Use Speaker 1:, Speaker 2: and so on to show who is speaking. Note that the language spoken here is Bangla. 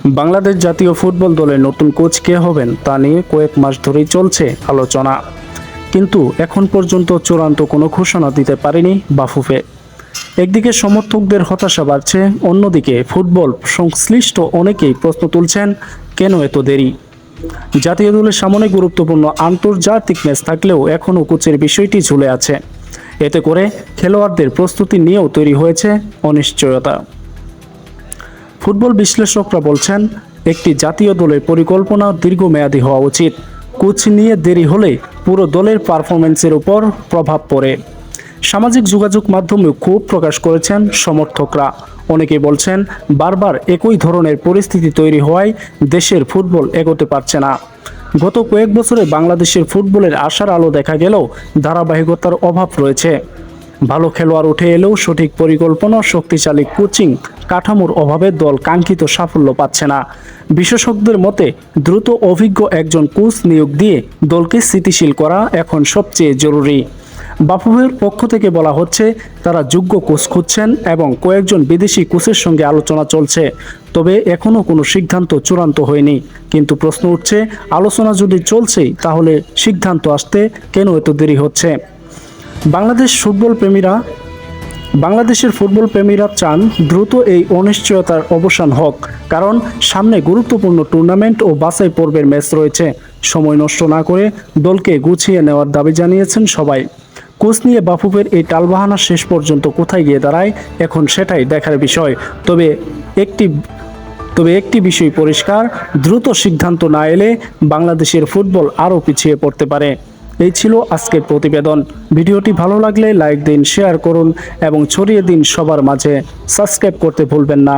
Speaker 1: বাংলাদেশ জাতীয় ফুটবল দলের নতুন কোচ কে হবেন তা নিয়ে কয়েক মাস ধরেই চলছে আলোচনা, কিন্তু এখন পর্যন্ত চূড়ান্ত কোনো ঘোষণা দিতে পারেনি বাফুফে। একদিকে সমর্থকদের হতাশা বাড়ছে, অন্যদিকে ফুটবল সংশ্লিষ্ট অনেকেই প্রশ্ন তুলছেন, কেন এত দেরি? জাতীয় দলের সামনে গুরুত্বপূর্ণ আন্তর্জাতিক ম্যাচ থাকলেও এখনও কোচের বিষয়টি ঝুলে আছে। এতে করে খেলোয়াড়দের প্রস্তুতি নিয়েও তৈরি হয়েছে অনিশ্চয়তা। ফুটবল বিশ্লেষকরা বলছেন, একটি জাতীয় দলের পরিকল্পনা দীর্ঘমেয়াদী হওয়া উচিত। কোচ নিয়ে দেরি হলে পুরো দলের পারফরম্যান্সের উপর প্রভাব পড়ে। সামাজিক যোগাযোগ মাধ্যমেও ক্ষোভ প্রকাশ করেছেন সমর্থকরা। অনেকে বলছেন, বারবার একই ধরনের পরিস্থিতি তৈরি হওয়ায় দেশের ফুটবল এগোতে পারছে না। গত কয়েক বছরে বাংলাদেশের ফুটবলের আশার আলো দেখা গেলেও ধারাবাহিকতার অভাব রয়েছে। ভালো খেলোয়াড় উঠে এলেও সঠিক পরিকল্পনা, শক্তিশালী কোচিং কাঠামোর অভাবে দল কাঙ্ক্ষিত সাফল্য পাচ্ছে না। বিশেষজ্ঞদের মতে, দ্রুত অভিজ্ঞ একজন কোচ নিয়োগ দিয়ে দলকে স্থিতিশীল করা এখন সবচেয়ে জরুরি। বাফুফের পক্ষ থেকে বলা হচ্ছে, তারা যোগ্য কোচ খুঁজছেন এবং কয়েকজন বিদেশি কোচের সঙ্গে আলোচনা চলছে। তবে এখনও কোনো সিদ্ধান্ত চূড়ান্ত হয়নি। কিন্তু প্রশ্ন উঠছে, আলোচনা যদি চলছেই তাহলে সিদ্ধান্ত আসতে কেন এত দেরি হচ্ছে? বাংলাদেশের ফুটবল প্রেমীরা চান দ্রুত এই অনিশ্চয়তার অবসান হোক, কারণ সামনে গুরুত্বপূর্ণ টুর্নামেন্ট ও বাছাই পর্বের ম্যাচ রয়েছে। সময় নষ্ট না করে দলকে গুছিয়ে নেওয়ার দাবি জানিয়েছেন সবাই। কোচ নিয়ে বাফুফের এই টালবাহানা শেষ পর্যন্ত কোথায় গিয়ে দাঁড়ায়, এখন সেটাই দেখার বিষয়। তবে একটি বিষয় পরিষ্কার, দ্রুত সিদ্ধান্ত না এলে বাংলাদেশের ফুটবল আরও পিছিয়ে পড়তে পারে। এই ছিল আজকের প্রতিবেদন। ভিডিওটি ভালো লাগলে লাইক দিন, শেয়ার করুন এবং ছড়িয়ে দিন সবার মাঝে। সাবস্ক্রাইব করতে ভুলবেন না।